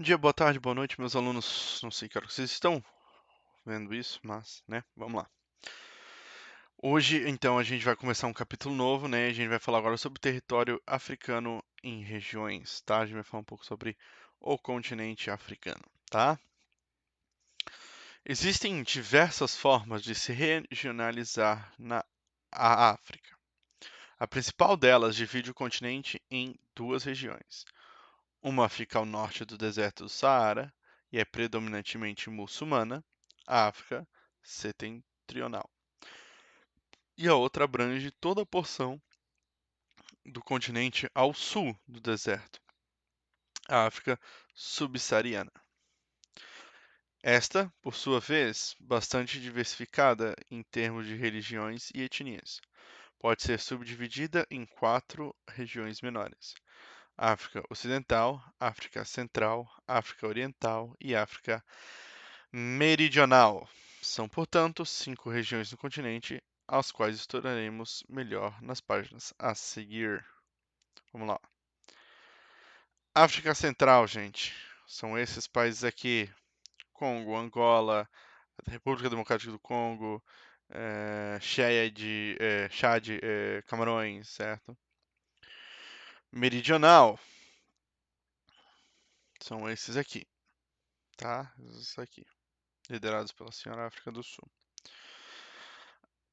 Bom dia, boa tarde, boa noite, meus alunos. Não sei que hora vocês estão vendo isso, mas, né, vamos lá. Hoje, então, a gente vai começar um capítulo novo, né? A gente vai falar agora sobre o território africano em regiões, tá? A gente vai falar um pouco sobre o continente africano, tá? Existem diversas formas de se regionalizar na África. A principal delas divide o continente em duas regiões. Uma fica ao norte do deserto do Saara e é predominantemente muçulmana, a África Setentrional. E a outra abrange toda a porção do continente ao sul do deserto, a África subsaariana. Esta, por sua vez, bastante diversificada em termos de religiões e etnias. Pode ser subdividida em 4 regiões menores: África Ocidental, África Central, África Oriental e África Meridional. São, portanto, 5 regiões no continente, as quais estudaremos melhor nas páginas a seguir. Vamos lá. África Central, gente. São esses países aqui: Congo, Angola, República Democrática do Congo, Chad, Camarões, certo? Meridional são esses aqui, tá? Esses aqui, liderados pela senhora África do Sul.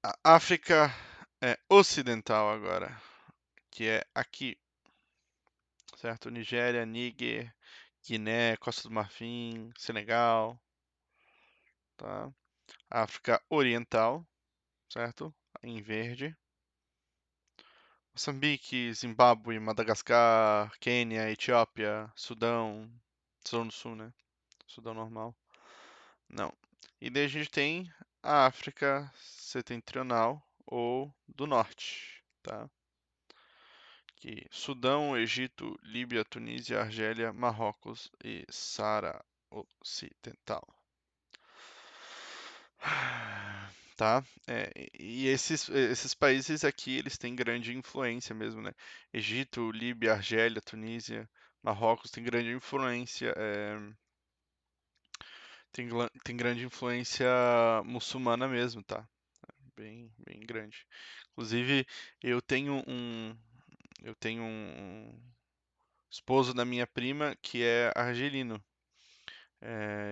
A África Ocidental agora, que é aqui, certo? Nigéria, Níger, Guiné, Costa do Marfim, Senegal, tá? África Oriental, certo? Em verde. Moçambique, Zimbábue, Madagascar, Quênia, Etiópia, Sudão do Sul, né? Sudão normal. Não. E daí a gente tem a África Setentrional ou do Norte, tá? Que Sudão, Egito, Líbia, Tunísia, Argélia, Marrocos e Saara Ocidental. Tá? E esses países aqui, eles têm grande influência mesmo, né? Egito, Líbia, Argélia, Tunísia, Marrocos têm grande influência, tem grande influência muçulmana mesmo, tá? Bem, bem grande. Inclusive, eu tenho um, eu tenho um esposo da minha prima que é argelino.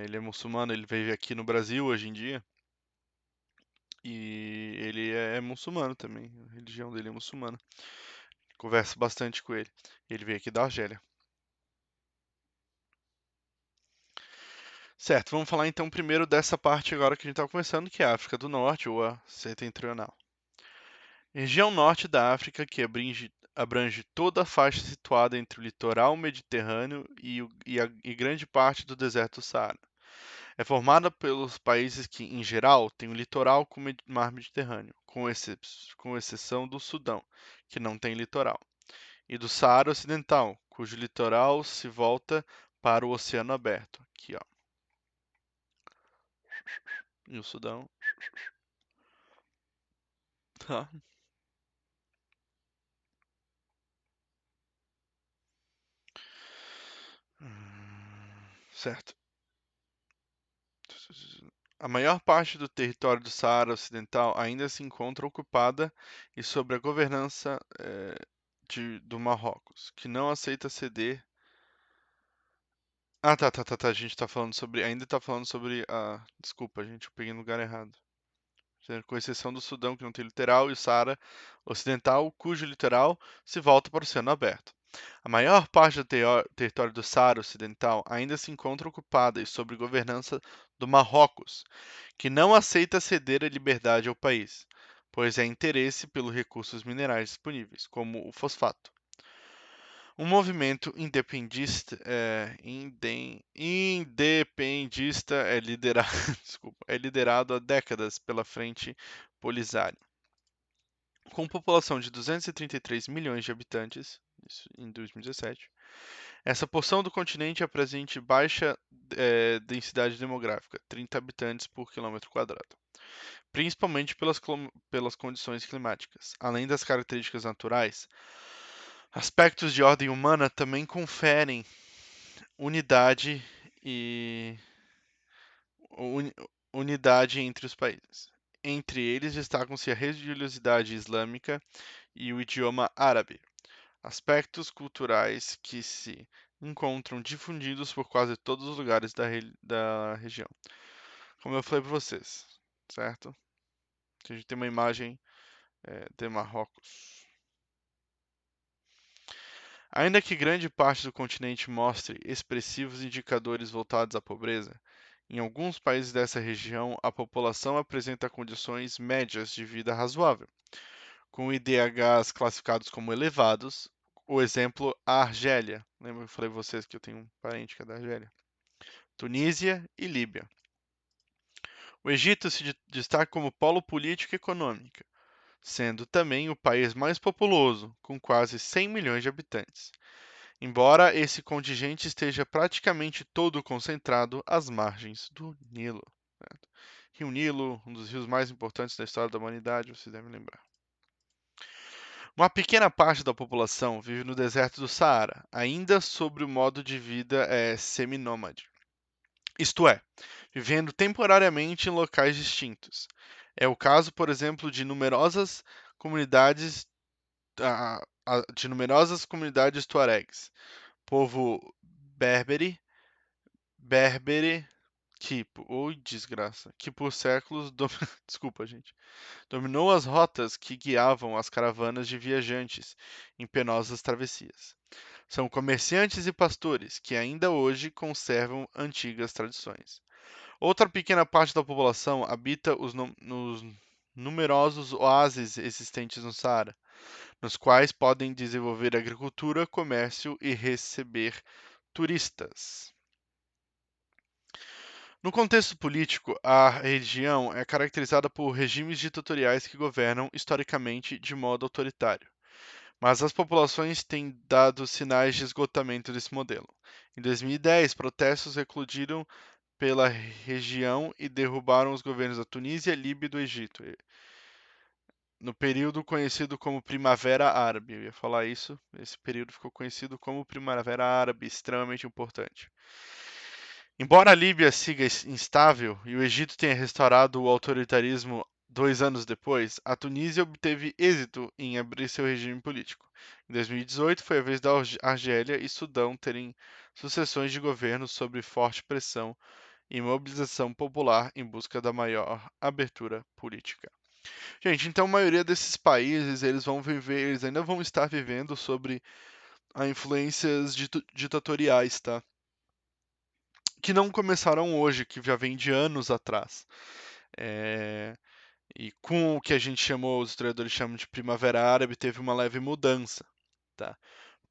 Ele é muçulmano, ele vive aqui no Brasil hoje em dia. E ele é muçulmano também, a religião dele é muçulmana. Converso bastante com ele. Ele veio aqui da Argélia. Certo, vamos falar então primeiro dessa parte agora que a gente estava começando, que é a África do Norte, ou a Setentrional. Região norte da África que abrange toda a faixa situada entre o litoral mediterrâneo e grande parte do deserto do Saara. É formada pelos países que, em geral, têm o litoral com o mar Mediterrâneo, com exceção do Sudão, que não tem litoral, e do Saara Ocidental, cujo litoral se volta para o Oceano Aberto. Aqui, ó. E o Sudão. Tá. Certo. A maior parte do território do Saara Ocidental ainda se encontra ocupada e sob a governança do Marrocos, que não aceita ceder. Ah, tá. A gente tá falando sobre. Ainda tá falando sobre a. Desculpa, gente, eu peguei no lugar errado. Com exceção do Sudão, que não tem litoral, e o Saara Ocidental, cujo litoral se volta para o Oceano Aberto. A maior parte do território do Saara Ocidental ainda se encontra ocupada e sob governança do Marrocos, que não aceita ceder a liberdade ao país, pois é interesse pelos recursos minerais disponíveis, como o fosfato. Um movimento independista desculpa, é liderado há décadas pela Frente Polisário. Com população de 233 milhões de habitantes, isso em 2017, essa porção do continente apresenta baixa densidade demográfica, 30 habitantes por quilômetro quadrado, principalmente pelas condições climáticas. Além das características naturais, aspectos de ordem humana também conferem unidade e uni- unidade entre os países. Entre eles destacam-se a religiosidade islâmica e o idioma árabe, aspectos culturais que se encontram difundidos por quase todos os lugares da região. Como eu falei para vocês, certo? A gente tem uma imagem de Marrocos. Ainda que grande parte do continente mostre expressivos indicadores voltados à pobreza, em alguns países dessa região a população apresenta condições médias de vida razoável, com IDHs classificados como elevados. O exemplo, a Argélia. Lembra que eu falei para vocês que eu tenho um parente que é da Argélia? Tunísia e Líbia. O Egito se destaca como polo político e econômico, sendo também o país mais populoso, com quase 100 milhões de habitantes, embora esse contingente esteja praticamente todo concentrado às margens do Nilo. Certo? Rio Nilo, um dos rios mais importantes da história da humanidade, vocês devem lembrar. Uma pequena parte da população vive no deserto do Saara, ainda sobre o modo de vida seminômade, isto é, vivendo temporariamente em locais distintos. É o caso, por exemplo, de numerosas comunidades tuaregs, povo berbere que por séculos desculpa, gente, dominou as rotas que guiavam as caravanas de viajantes em penosas travessias. São comerciantes e pastores que ainda hoje conservam antigas tradições. Outra pequena parte da população habita nos numerosos oásis existentes no Saara, nos quais podem desenvolver agricultura, comércio e receber turistas. No contexto político, a região é caracterizada por regimes ditatoriais que governam historicamente de modo autoritário, mas as populações têm dado sinais de esgotamento desse modelo. Em 2010, protestos eclodiram pela região e derrubaram os governos da Tunísia, Líbia e do Egito, no período conhecido como Primavera Árabe. Eu ia falar isso, esse período ficou conhecido como Primavera Árabe, extremamente importante. Embora a Líbia siga instável e o Egito tenha restaurado o autoritarismo 2 anos depois, a Tunísia obteve êxito em abrir seu regime político. Em 2018, foi a vez da Argélia e Sudão terem sucessões de governos sob forte pressão e mobilização popular em busca da maior abertura política. Gente, então a maioria desses países eles ainda vão estar vivendo sobre a influências ditatoriais, tá? Que não começaram hoje, que já vem de anos atrás. É, e com o que a gente chamou, os historiadores chamam de Primavera Árabe, teve uma leve mudança. Tá?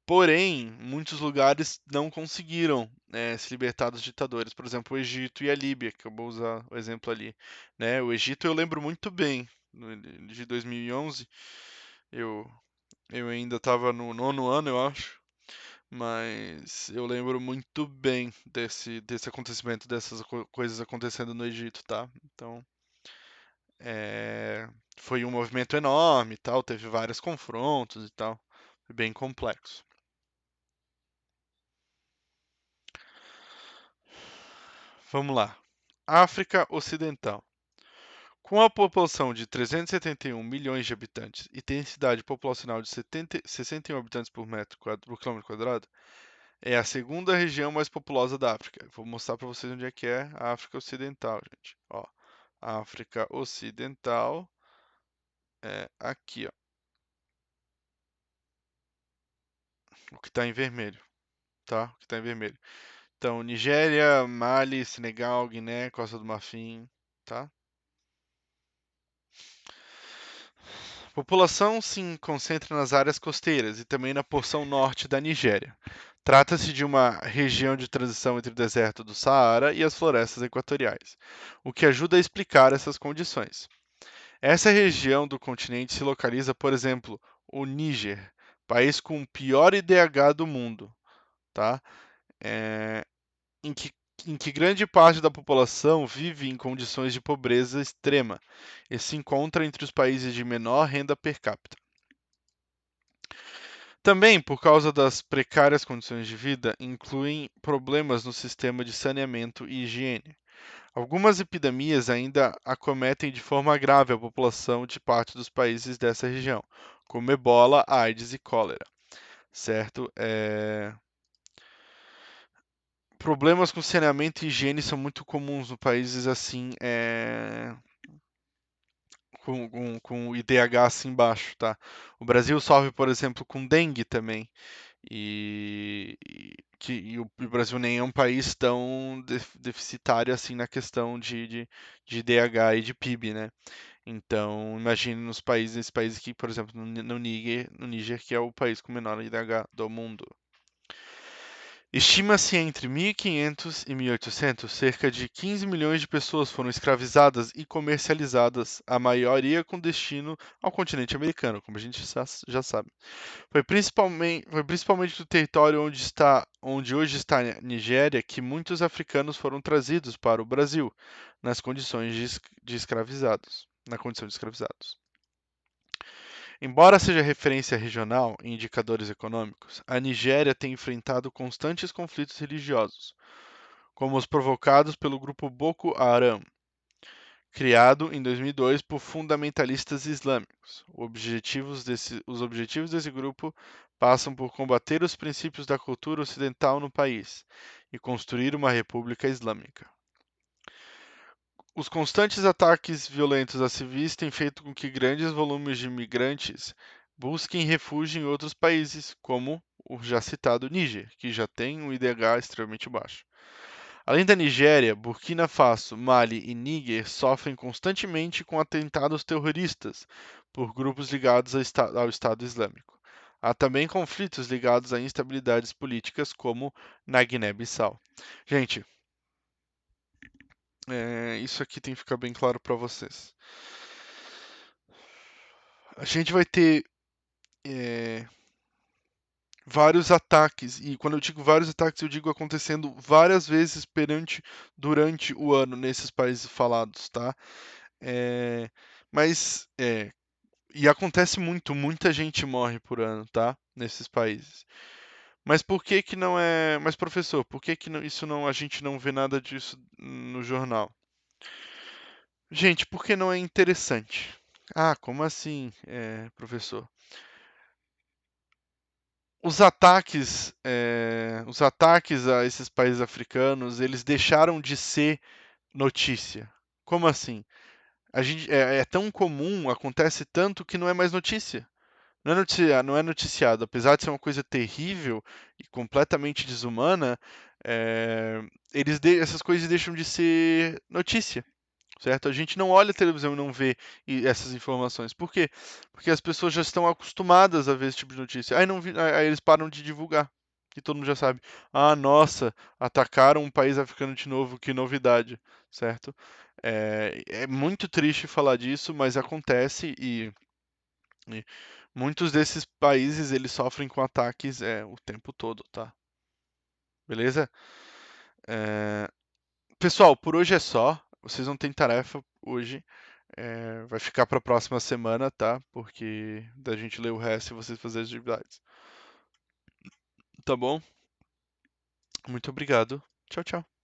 Porém, muitos lugares não conseguiram se libertar dos ditadores. Por exemplo, o Egito e a Líbia, que eu vou usar o exemplo ali. Né? O Egito eu lembro muito bem, de 2011. Eu, eu ainda estava no 9º ano, eu acho. Mas eu lembro muito bem desse acontecimento, dessas coisas acontecendo no Egito, tá? Então, foi um movimento enorme e tal, teve vários confrontos e tal. Foi bem complexo. Vamos lá. África Ocidental. Com a população de 371 milhões de habitantes e densidade populacional de 61 habitantes por quilômetro quadrado, é a segunda região mais populosa da África. Vou mostrar para vocês onde é que é a África Ocidental, gente. Ó, a África Ocidental é aqui, ó. O que está em vermelho, tá? O que está em vermelho. Então, Nigéria, Mali, Senegal, Guiné, Costa do Marfim, tá? A população se concentra nas áreas costeiras e também na porção norte da Nigéria. Trata-se de uma região de transição entre o deserto do Saara e as florestas equatoriais, o que ajuda a explicar essas condições. Essa região do continente se localiza, por exemplo, o Níger, país com o pior IDH do mundo, tá? É, em que, em que grande parte da população vive em condições de pobreza extrema e se encontra entre os países de menor renda per capita. Também, por causa das precárias condições de vida, incluem problemas no sistema de saneamento e higiene. Algumas epidemias ainda acometem de forma grave a população de parte dos países dessa região, como ebola, AIDS e cólera, certo? Problemas com saneamento e higiene são muito comuns nos países assim, com o IDH assim baixo, tá? O Brasil sofre, por exemplo, com dengue também. E o Brasil nem é um país tão deficitário assim na questão de IDH e de PIB, né? Então, imagine nesses países que, por exemplo, no Níger, que é o país com menor IDH do mundo. Estima-se entre 1500 e 1800, cerca de 15 milhões de pessoas foram escravizadas e comercializadas, a maioria com destino ao continente americano, como a gente já sabe. Foi principalmente do território onde hoje está a Nigéria que muitos africanos foram trazidos para o Brasil, na condição de escravizados. Embora seja referência regional em indicadores econômicos, a Nigéria tem enfrentado constantes conflitos religiosos, como os provocados pelo grupo Boko Haram, criado em 2002 por fundamentalistas islâmicos. Os objetivos desse grupo passam por combater os princípios da cultura ocidental no país e construir uma república islâmica. Os constantes ataques violentos a civis têm feito com que grandes volumes de imigrantes busquem refúgio em outros países, como o já citado Níger, que já tem um IDH extremamente baixo. Além da Nigéria, Burkina Faso, Mali e Níger sofrem constantemente com atentados terroristas por grupos ligados ao Estado Islâmico. Há também conflitos ligados a instabilidades políticas, como na Guiné-Bissau. Gente, isso aqui tem que ficar bem claro para vocês. A gente vai ter é, vários ataques, e quando eu digo vários ataques, eu digo acontecendo várias vezes durante o ano nesses países falados, tá? É, mas, e acontece muito, muita gente morre por ano, tá? Nesses países. Mas por que que não é. Mas, professor, por que que isso não, a gente não vê nada disso no jornal? Gente, porque não é interessante. Ah, como assim, professor? Os ataques a esses países africanos, eles deixaram de ser notícia. Como assim? É tão comum, acontece tanto que não é mais notícia. Não é noticiado. Apesar de ser uma coisa terrível e completamente desumana, é, essas coisas deixam de ser notícia, certo? A gente não olha a televisão e não vê essas informações. Por quê? Porque as pessoas já estão acostumadas a ver esse tipo de notícia. Aí, não aí eles param de divulgar. E todo mundo já sabe. Ah, nossa, atacaram um país africano de novo, que novidade, certo? É muito triste falar disso, mas acontece e muitos desses países eles sofrem com ataques o tempo todo, tá? Beleza? É, Pessoal, por hoje é só. Vocês não têm tarefa hoje. Vai ficar para a próxima semana, tá? Porque da gente ler o resto e vocês fazerem as atividades. Tá bom? Muito obrigado. Tchau, tchau.